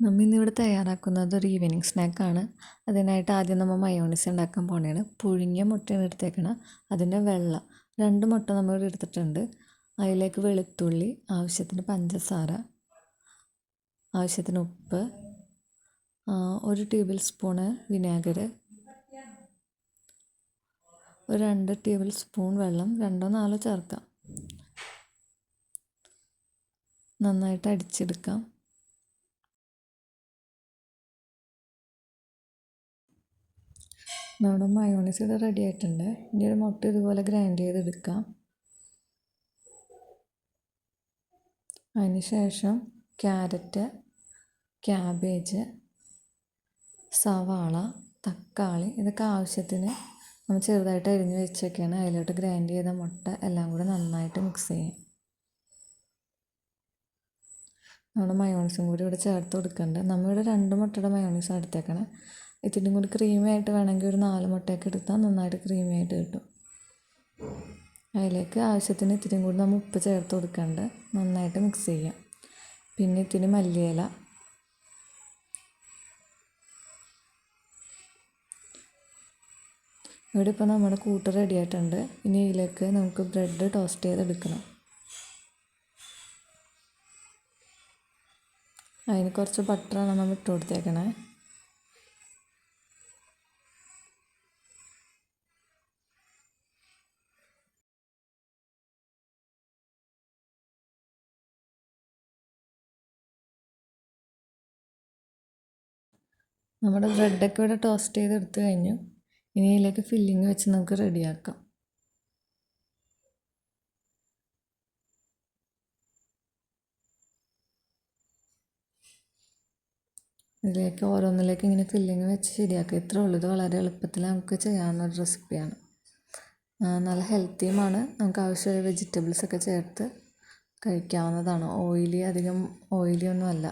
നമ്മൾ ഇന്നിവിടെ തയ്യാറാക്കുന്നത് ഒരു ഈവനിങ് സ്നാക്കാണ്. അതിനായിട്ട് ആദ്യം നമ്മൾ മയോണൈസ് ഉണ്ടാക്കാൻ പോവുകയാണ്. പുഴുങ്ങിയ മുട്ടയാണ് എടുത്തേക്കണം. അതിൻ്റെ വെള്ള 2 മുട്ട നമ്മൾ എടുത്തിട്ടുണ്ട്. അതിലേക്ക് വെളുത്തുള്ളി, ആവശ്യത്തിന് പഞ്ചസാര, ആവശ്യത്തിന് ഉപ്പ്, 1 ടേബിൾ സ്പൂണ് വിനാഗിർ, ഒരു 2 ടേബിൾ സ്പൂൺ വെള്ളം, 2 4 ചേർക്കാം. നന്നായിട്ട് അടിച്ചെടുക്കാം. നമ്മുടെ മയോണൈസ് ഇത് റെഡി ആയിട്ടുണ്ട്. ഇനി ഒരു മുട്ട ഇതുപോലെ ഗ്രൈൻഡ് ചെയ്തെടുക്കാം. അതിന് ശേഷം ക്യാരറ്റ്, ക്യാബേജ്, സവാള, തക്കാളി ഇതൊക്കെ ആവശ്യത്തിന് നമ്മൾ ചെറുതായിട്ട് അരിഞ്ഞ് വെച്ചൊക്കെയാണ്. അതിലോട്ട് ഗ്രൈൻഡ് ചെയ്ത മുട്ട എല്ലാം കൂടെ നന്നായിട്ട് മിക്സ് ചെയ്യാം. നമ്മുടെ മയോണൈസും കൂടി ഇവിടെ ചേർത്ത് കൊടുക്കുന്നുണ്ട്. നമ്മളിവിടെ 2 മുട്ടയുടെ മയോണൈസാണ് എടുത്തേക്കണേ. ഇതിനും കൂടി ക്രീമി ആയിട്ട് വേണമെങ്കിൽ ഒരു 4 മുട്ടയൊക്കെ എടുത്താൽ നന്നായിട്ട് ക്രീമി ആയിട്ട് കിട്ടും. അതിലേക്ക് ആവശ്യത്തിന് ഇത്തിരി കൂടി നമ്മൾ ഉപ്പ് ചേർത്ത് കൊടുക്കുന്നുണ്ട്. നന്നായിട്ട് മിക്സ് ചെയ്യാം. പിന്നെ ഇത്തിരി മല്ലിയില, ഇവിടെ ഇപ്പോൾ നമ്മുടെ കൂട്ട് റെഡി ആയിട്ടുണ്ട്. ഇനി ഇതിലേക്ക് നമുക്ക് ബ്രെഡ് ടോസ്റ്റ് ചെയ്തെടുക്കണം. അതിന് കുറച്ച് ബട്ടറാണ് നമ്മൾ ഇട്ട് കൊടുത്തേക്കണേ. നമ്മുടെ ബ്രെഡൊക്കെ ഇവിടെ ടോസ്റ്റ് ചെയ്തെടുത്ത് കഴിഞ്ഞു. ഇനി ഇതിലേക്ക് ഫില്ലിങ് വെച്ച് നമുക്ക് റെഡിയാക്കാം. ഇതിലേക്ക് ഓരോന്നിലേക്ക് ഇങ്ങനെ ഫില്ലിങ് വെച്ച് ശരിയാക്കുക. ഇത്രേ ഉള്ളൂ. ഇത് വളരെ എളുപ്പത്തിൽ നമുക്ക് ചെയ്യാവുന്ന ഒരു റെസിപ്പിയാണ്. നല്ല ഹെൽത്തിയുമാണ്. നമുക്ക് ആവശ്യമായ വെജിറ്റബിൾസൊക്കെ ചേർത്ത് കഴിക്കാവുന്നതാണ്. അധികം ഓയിലി ഒന്നും അല്ല.